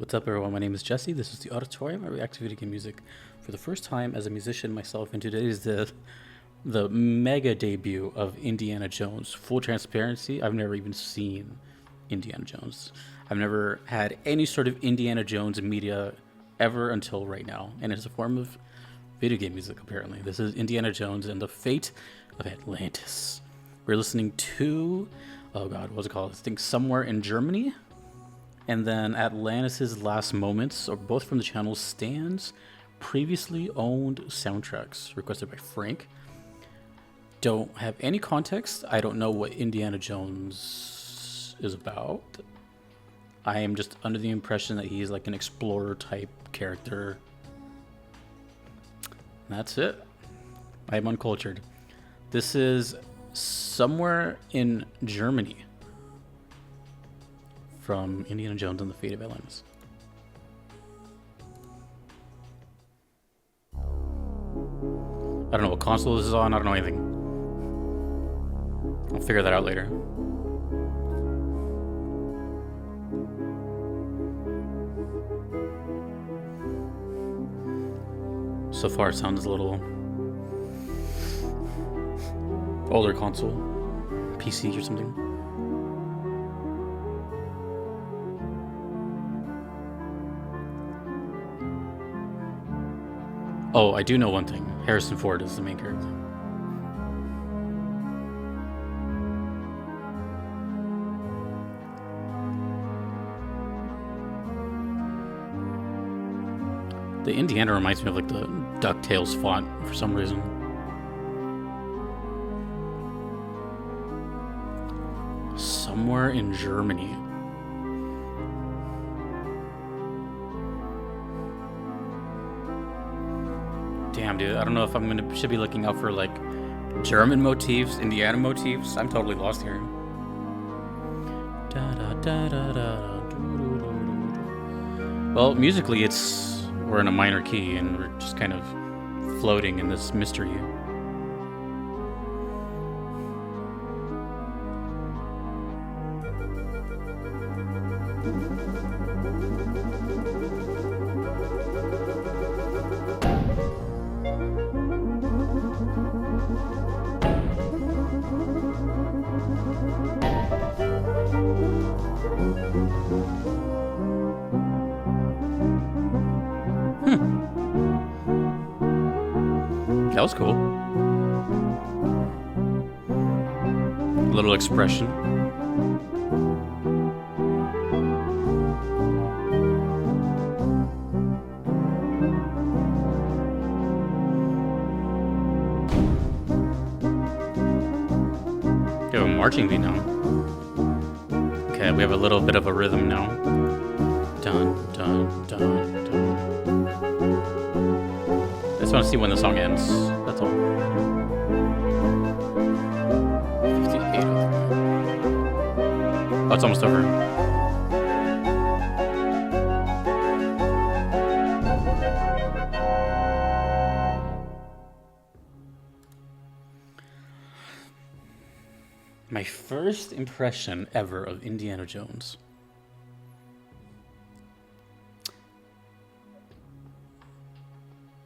What's up, everyone? My name is Jesse. This is the Auditorium. I react to video game music for the first time as a musician myself, and today is the mega debut of Indiana Jones. Full transparency, I've never even seen Indiana Jones. I've never had any sort of Indiana Jones media ever until right now, and it's a form of video game music, apparently. This is Indiana Jones and the Fate of Atlantis. We're listening to, oh god, what's it called? I think Somewhere in Germany. And then Atlantis' Last Moments, or both from the channel Stands, previously owned soundtracks, requested by Frank. Don't have any context. I don't know what Indiana Jones is about. I am just under the impression that he's like an explorer type character. That's it. I am uncultured. This is Somewhere in Germany, from Indiana Jones and the Fate of Atlantis. I don't know what console this is on. I don't know anything. I'll figure that out later. So far, it sounds a little older console, PC or something. Oh, I do know one thing. Harrison Ford is the main character. The Indiana reminds me of like the DuckTales font for some reason. Somewhere in Germany. Damn, dude, I don't know if should be looking out for like German motifs, Indiana motifs. I'm totally lost here. Well, musically, we're in a minor key and we're just kind of floating in this mystery. That was cool. A little expression. We have a marching beat now. Okay, we have a little bit of a rhythm now. Dun, dun, dun, dun. I just want to see when the song ends. That's all. 58. Oh, it's almost over. My first impression ever of Indiana Jones.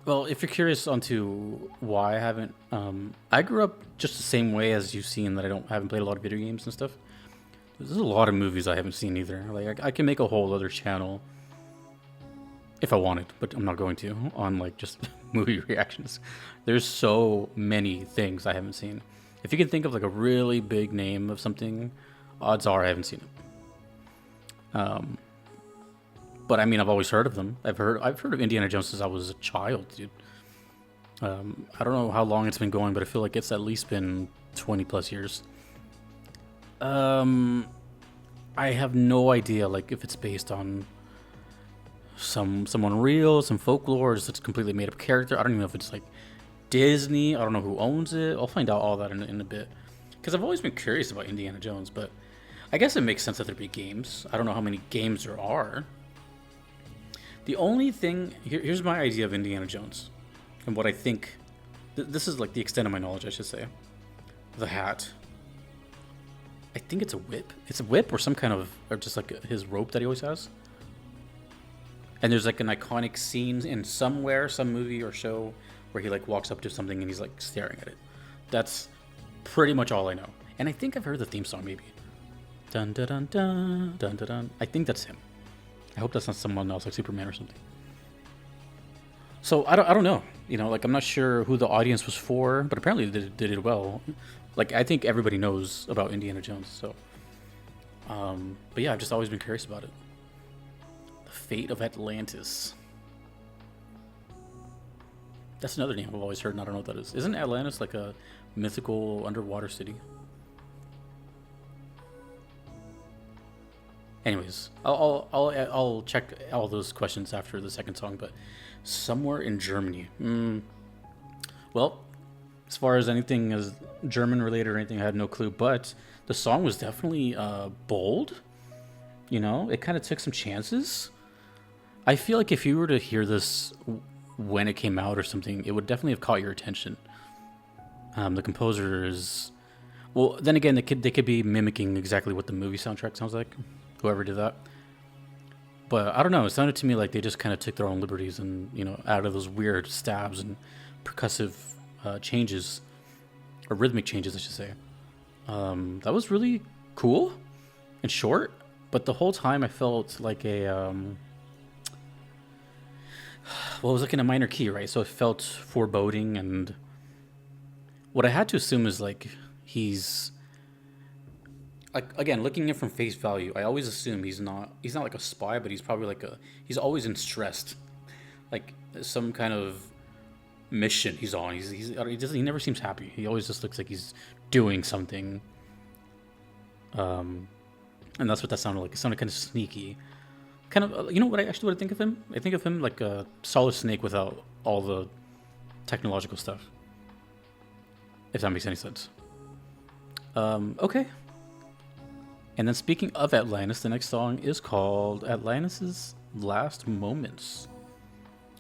Well, if you're curious onto why I haven't, I grew up just the same way as you've seen that haven't played a lot of video games and stuff. There's a lot of movies I haven't seen either. Like I can make a whole other channel if I wanted, but I'm not going to, on like just movie reactions. There's so many things I haven't seen. If you can think of like a really big name of something, odds are I haven't seen it. But I mean, I've always heard of them. I've heard of Indiana Jones since I was a child, dude. I don't know how long it's been going, but I feel like it's at least been 20 plus years. I have no idea, like, if it's based on someone real, some folklore, or just it's completely made up character. I don't even know if it's like Disney. I don't know who owns it. I'll find out all that in a bit, because I've always been curious about Indiana Jones. But I guess it makes sense that there be games. I don't know how many games there are. The only thing, here's my idea of Indiana Jones, and what I think, this is like the extent of my knowledge, I should say. The hat. I think it's a whip. It's a whip or some kind of, or just like his rope that he always has. And there's like an iconic scene in somewhere, some movie or show, where he like walks up to something and he's like staring at it. That's pretty much all I know. And I think I've heard the theme song maybe. Dun dun dun dun dun dun dun. I think that's him. I hope that's not someone else like Superman or something. So I don't know. You know, like I'm not sure who the audience was for, but apparently they did it well. Like I think everybody knows about Indiana Jones. So, but yeah, I've just always been curious about it. The Fate of Atlantis. That's another name I've always heard, and I don't know what that is. Isn't Atlantis like a mythical underwater city? Anyways, I'll check all those questions after the second song, but somewhere in Germany. Well, as far as anything as German related or anything, I had no clue, but the song was definitely bold. You know, it kind of took some chances. I feel like if you were to hear this when it came out or something, it would definitely have caught your attention. The composer is, well, then again, they could be mimicking exactly what the movie soundtrack sounds like, whoever did that. But I don't know, it sounded to me like they just kind of took their own liberties and, you know, added those weird stabs and percussive changes, or rhythmic changes, I should say. That was really cool and short, but the whole time I felt like a, well, it was like in a minor key, right? So it felt foreboding, and what I had to assume is like he's, like, again, looking at it from face value, I always assume he's not like a spy, but he's probably like he's always in stressed, like some kind of mission he's on. He never seems happy. He always just looks like he's doing something. And that's what that sounded like. It sounded kind of sneaky. Kind of, you know what I think of him? I think of him like a Solid Snake without all the technological stuff. If that makes any sense. Okay. And then speaking of Atlantis, the next song is called Atlantis' Last Moments.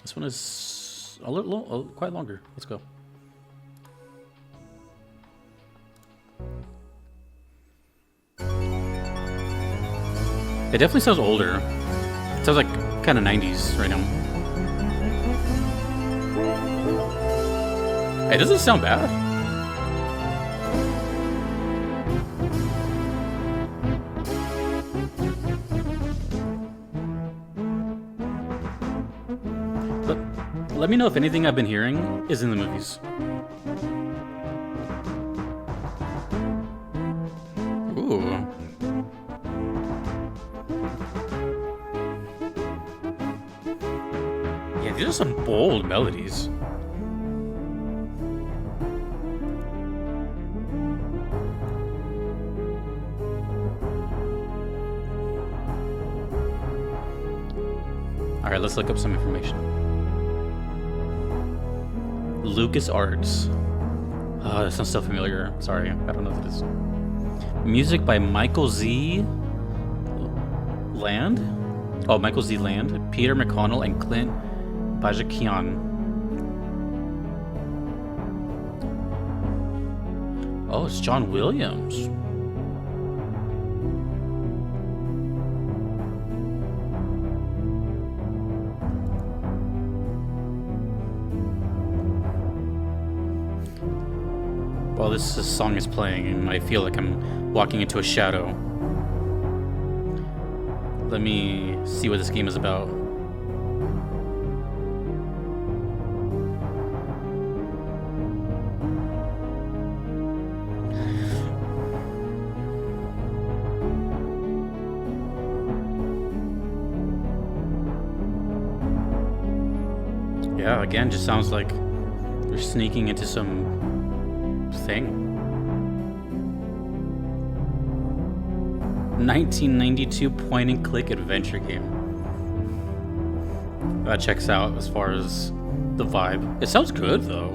This one is quite longer. Let's go. It definitely sounds older. It sounds like kind of 90s right now. It doesn't sound bad. Let me know if anything I've been hearing is in the movies. Ooh. Yeah, these are some bold melodies. Alright, let's look up some information. LucasArts. Oh, that sounds so familiar. Sorry, I don't know what it is. Music by Michael Z. Land? Oh, Michael Z. Land, Peter McConnell, and Clint Bajakian. Oh, it's John Williams. While this song is playing, and I feel like I'm walking into a shadow. Let me see what this game is about. Yeah, again, just sounds like they're sneaking into some thing. 1992 point and click adventure game. That checks out as far as the vibe. It sounds good though.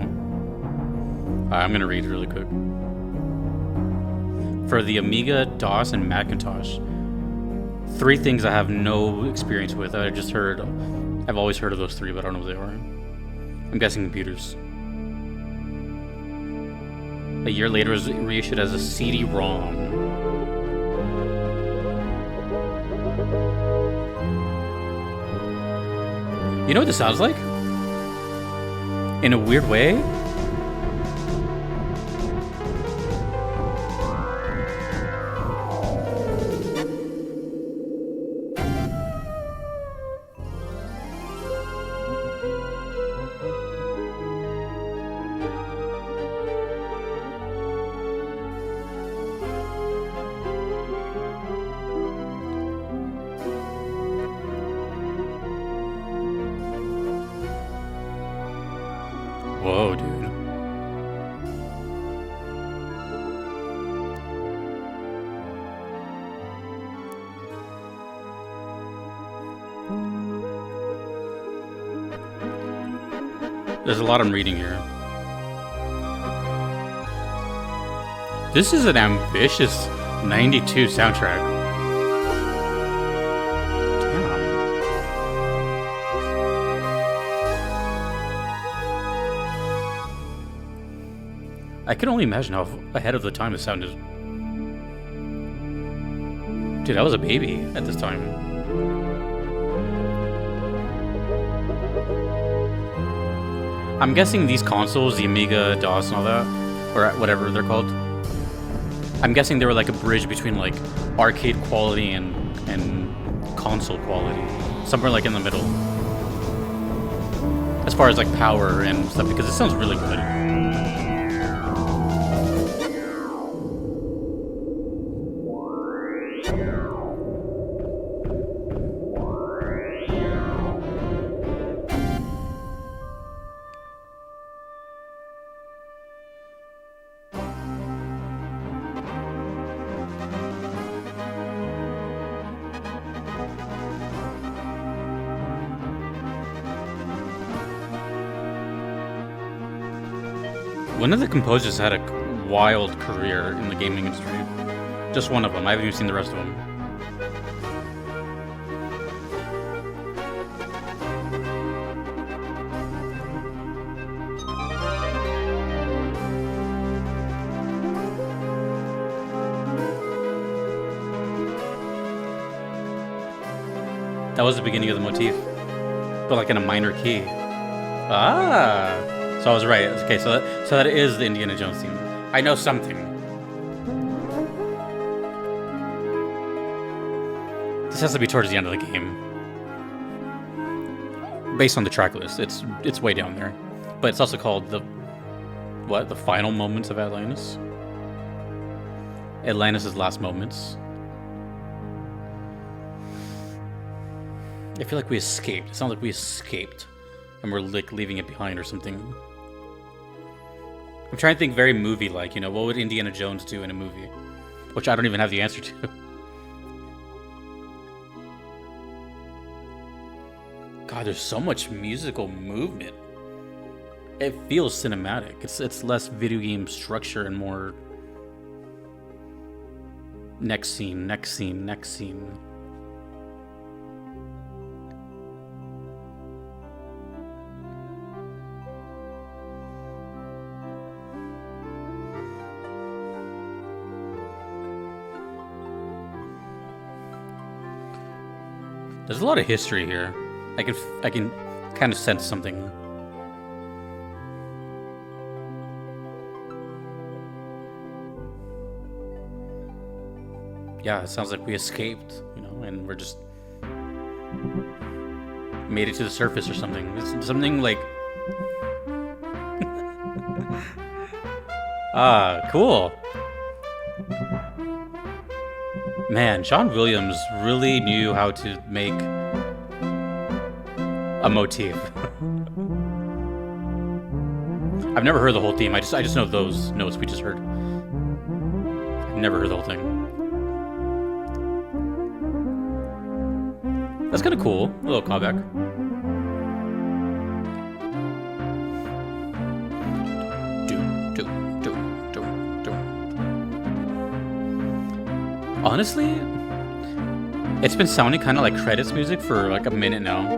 I'm gonna read really quick. For the Amiga, DOS, and Macintosh, 3 things I have no experience with. I've always heard of those 3, but I don't know what they are. I'm guessing computers. A year later, it was reissued as a CD-ROM. You know what this sounds like? In a weird way? Whoa, dude. There's a lot I'm reading here. This is an ambitious 92 soundtrack. I can only imagine how ahead of the time it sounded. Dude, I was a baby at this time. I'm guessing these consoles, the Amiga, DOS, and all that, or whatever they're called, I'm guessing they were like a bridge between like arcade quality and console quality. Somewhere like in the middle. As far as like power and stuff, because it sounds really good. One of the composers had a wild career in the gaming industry. Just one of them. I haven't even seen the rest of them. That was the beginning of the motif, but like in a minor key. Ah! So I was right. Okay, so that is the Indiana Jones theme. I know something. This has to be towards the end of the game. Based on the track list, it's way down there. But it's also called the final moments of Atlantis? Atlantis' last moments. I feel like we escaped. It sounds like we escaped. And we're like leaving it behind or something. I'm trying to think very movie-like, you know, what would Indiana Jones do in a movie? Which I don't even have the answer to. God, there's so much musical movement. It feels cinematic. It's less video game structure and more next scene, next scene, next scene. There's a lot of history here. I can kind of sense something. Yeah, it sounds like we escaped, you know, and we're just made it to the surface or something. It's something like cool. Man, John Williams really knew how to make a motif. I've never heard the whole theme. I just know those notes we just heard. I've never heard the whole thing. That's kind of cool. A little callback. Honestly, it's been sounding kind of like credits music for like a minute now.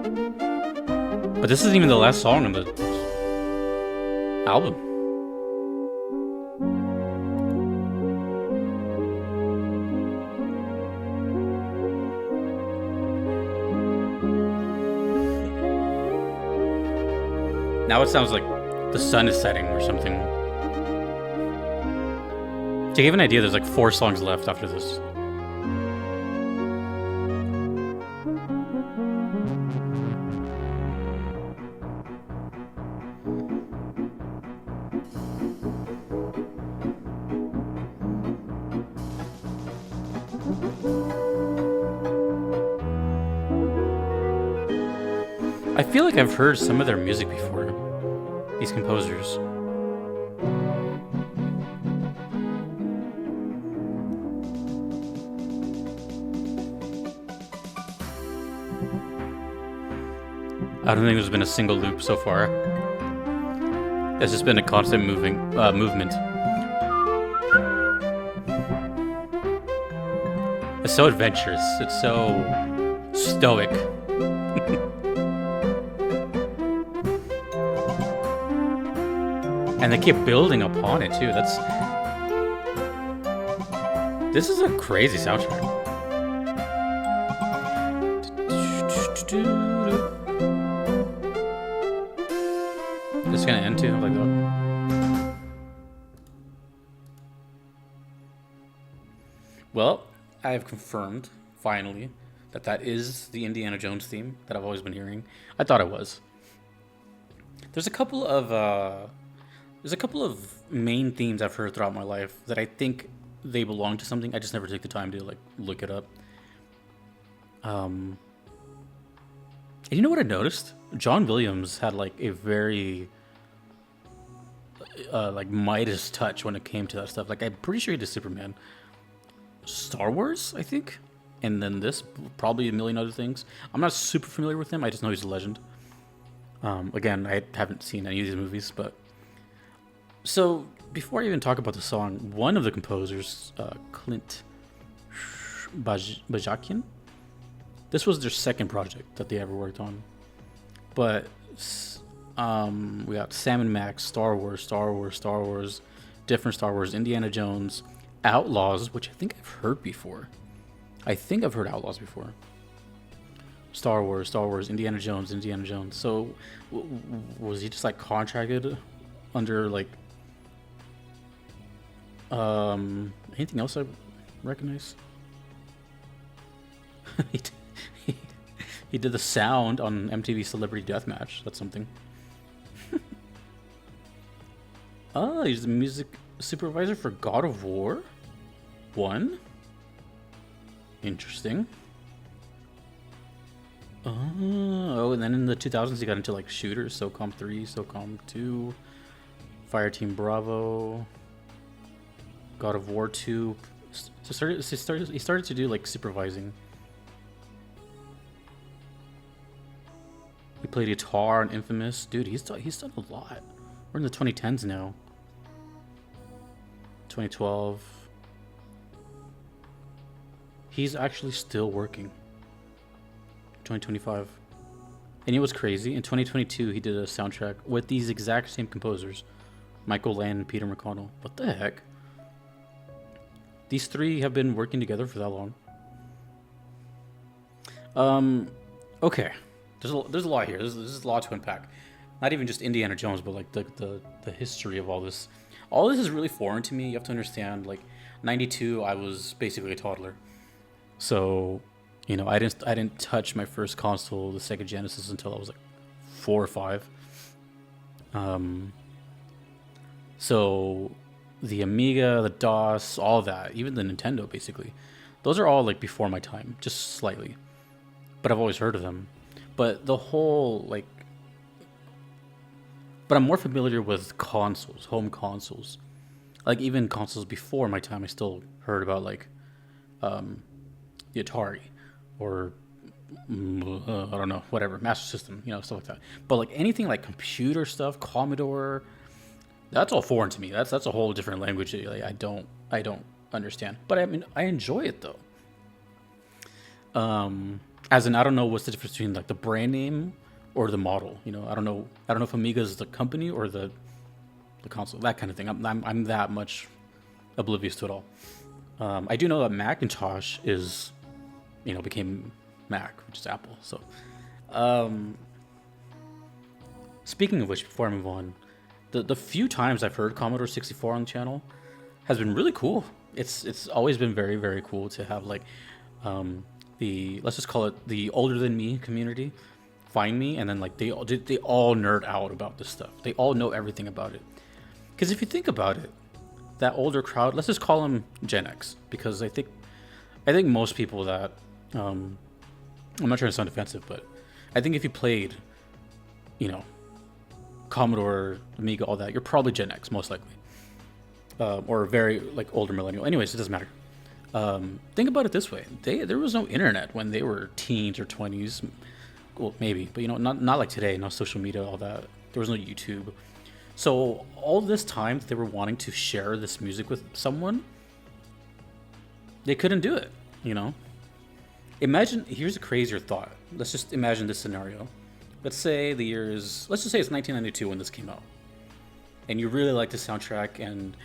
But this isn't even the last song on the album. Now it sounds like the sun is setting or something. To give an idea, there's like 4 songs left after this. I feel like I've heard some of their music before, these composers. I don't think there's been a single loop so far. It's just been a constant movement. It's so adventurous. It's so stoic. And they keep building upon it too. This is a crazy soundtrack. It's gonna end too, like that. Well, I have confirmed finally that is the Indiana Jones theme that I've always been hearing. I thought it was. There's a couple of main themes I've heard throughout my life that I think they belong to something. I just never take the time to like look it up. And you know what I noticed? John Williams had like a very like Midas touch when it came to that stuff. Like I'm pretty sure he did Superman, Star Wars, I think, and then this, probably a million other things. I'm not super familiar with him. I just know he's a legend. Again, I haven't seen any of these movies, but so before I even talk about the song, one of the composers, Clint Bajakian, this was their second project that they ever worked on. But we got Sam and Max, Star Wars, different Star Wars, Indiana Jones, Outlaws, which I think I've heard before. I think I've heard Outlaws before. Star Wars, Indiana Jones. So was he just like contracted under like anything else I recognize? He did the sound on MTV Celebrity Deathmatch. That's something. Oh, he's the music supervisor for God of War 1. Interesting. Oh, and then in the 2000s he got into like shooters, SOCOM 3, SOCOM 2, Fireteam Bravo, God of War 2. So he started to do like supervising. He played guitar on Infamous. Dude, he's done a lot. We're in the 2010s now. 2012. He's actually still working. 2025. And it was crazy. In 2022, he did a soundtrack with these exact same composers, Michael Land and Peter McConnell. What the heck? These three have been working together for that long. Okay. There's a lot here. There's a lot to unpack. Not even just Indiana Jones, but like the history of all this. All this is really foreign to me. You have to understand, like, 92, I was basically a toddler. So, you know, I didn't touch my first console, the Sega Genesis, until I was like 4 or 5. So the Amiga, the DOS, all that, even the Nintendo, basically, those are all like before my time, just slightly. But I've always heard of them. But the whole like, but I'm more familiar with consoles, home consoles, like even consoles before my time. I still heard about like the Atari, or I don't know, whatever, Master System, you know, stuff like that. But like anything like computer stuff, Commodore, that's all foreign to me. That's a whole different language that, like, I don't understand. But I mean, I enjoy it though. As in, I don't know what's the difference between like the brand name or the model. You know, I don't know if Amiga is the company or the console, that kind of thing. I'm that much oblivious to it all. I do know that Macintosh is, you know, became Mac, which is Apple. So Speaking of which, before I move on, the few times I've heard Commodore 64 on the channel has been really cool. It's always been very, very cool to have like the, let's just call it the older than me community find me, and then like they all nerd out about this stuff. They all know everything about it. Because if you think about it, that older crowd, let's just call them Gen X, because I think most people that I'm not trying to sound offensive, but I think if you played, you know, Commodore, Amiga, all that, you're probably Gen X most likely, or very like older millennial. Anyways, it doesn't matter. Think about it this way: there was no internet when they were teens or 20s. Well, maybe, but you know, not like today. No social media, all that. There was no YouTube. So all this time they were wanting to share this music with someone, they couldn't do it. You know, imagine. Here's a crazier thought. Let's just imagine this scenario. Let's say let's just say it's 1992 when this came out, and you really like the soundtrack, and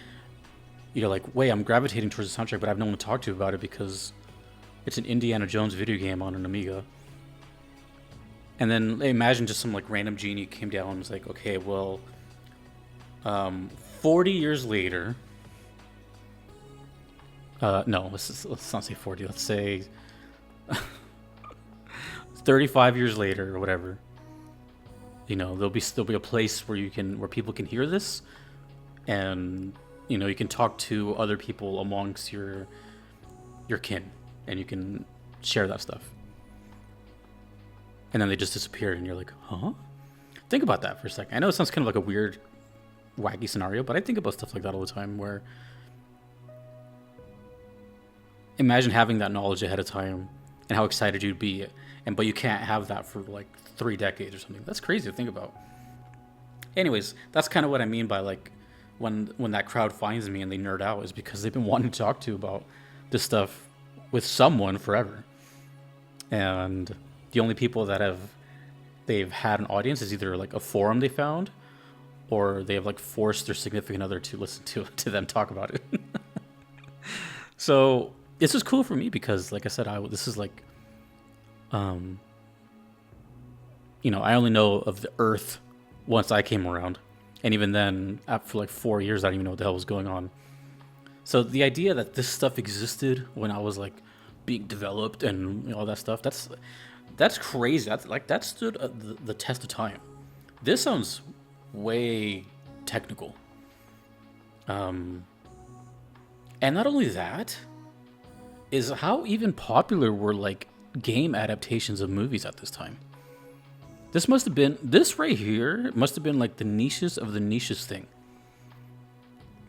you're like, wait, I'm gravitating towards the soundtrack, but I have no one to talk to about it because it's an Indiana Jones video game on an Amiga. And then imagine just some like random genie came down and was like, okay, well, 40 years later, no, let's not say 40, let's say 35 years later or whatever. You know, there'll be a place where people can hear this, and you know, you can talk to other people amongst your kin, and you can share that stuff. And then they just disappeared, and you're like, huh? Think about that for a second. I know it sounds kind of like a weird, wacky scenario, but I think about stuff like that all the time, where imagine having that knowledge ahead of time and how excited you'd be, but you can't have that for like 3 decades or something. That's crazy to think about. Anyways, that's kind of what I mean by like when that crowd finds me and they nerd out, is because they've been wanting to talk to about this stuff with someone forever. And the only people that they've had an audience is either like a forum they found, or they have like forced their significant other to listen to them talk about it. So this is cool for me because, like I said, this is like, you know, I only know of the Earth once I came around, and even then, after like 4 years, I didn't even know what the hell was going on. So the idea that this stuff existed when I was like being developed and, you know, all that stuff, that's crazy. That stood the test of time. This sounds way technical. And not only that, is how even popular were like game adaptations of movies at this time. This right here must have been like the niches of the niches thing.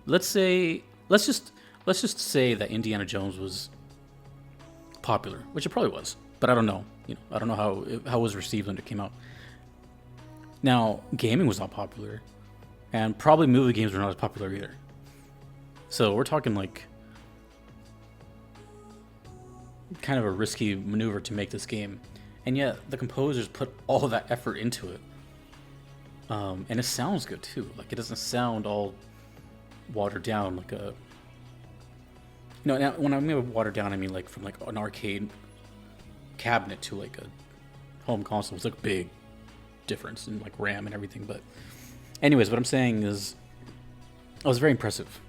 Let's just say that Indiana Jones was popular, which it probably was, but I don't know. You know, I don't know how it was received when it came out. Now, gaming was not popular, and probably movie games were not as popular either. So we're talking like kind of a risky maneuver to make this game, and yet the composers put all that effort into it. And it sounds good too. Like, it doesn't sound all watered down like a. No, now when I mean watered down, I mean like from like an arcade cabinet to like a home console. It's like a big difference in like RAM and everything. But anyways, what I'm saying is, it was very impressive.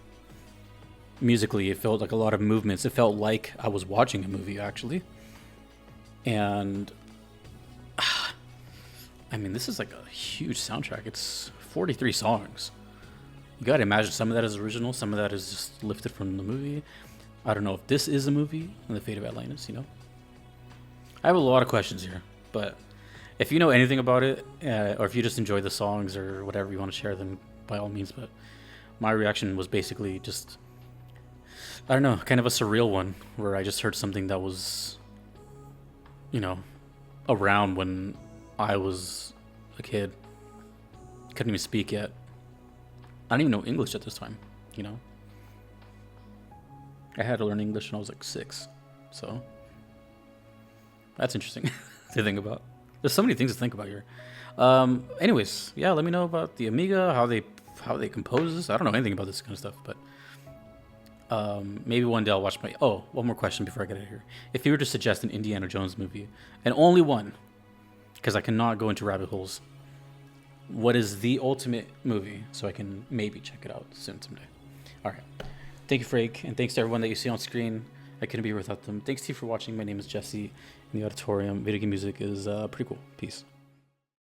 Musically, it felt like a lot of movements. It felt like I was watching a movie, actually. And I mean, this is like a huge soundtrack. It's 43 songs. You gotta imagine some of that is original, some of that is just lifted from the movie. I don't know if this is a movie, The Fate of Atlantis, you know? I have a lot of questions here, but if you know anything about it, or if you just enjoy the songs or whatever, you want to share them, by all means. But my reaction was basically just, I don't know, kind of a surreal one, where I just heard something that was, you know, around when I was a kid. Couldn't even speak yet. I didn't even know English at this time, you know? I had to learn English when I was like 6, so that's interesting to think about. There's so many things to think about here. Anyways, yeah, let me know about the Amiga, how they compose this. I don't know anything about this kind of stuff, but maybe one day I'll watch my. Oh, one more question before I get out of here. If you were to suggest an Indiana Jones movie, and only one, because I cannot go into rabbit holes, what is the ultimate movie, so I can maybe check it out soon someday. All right. Thank you, Frank, and thanks to everyone that you see on screen. I couldn't be here without them. Thanks to you for watching. My name is Jesse. In the auditorium, video game music is pretty cool. Peace.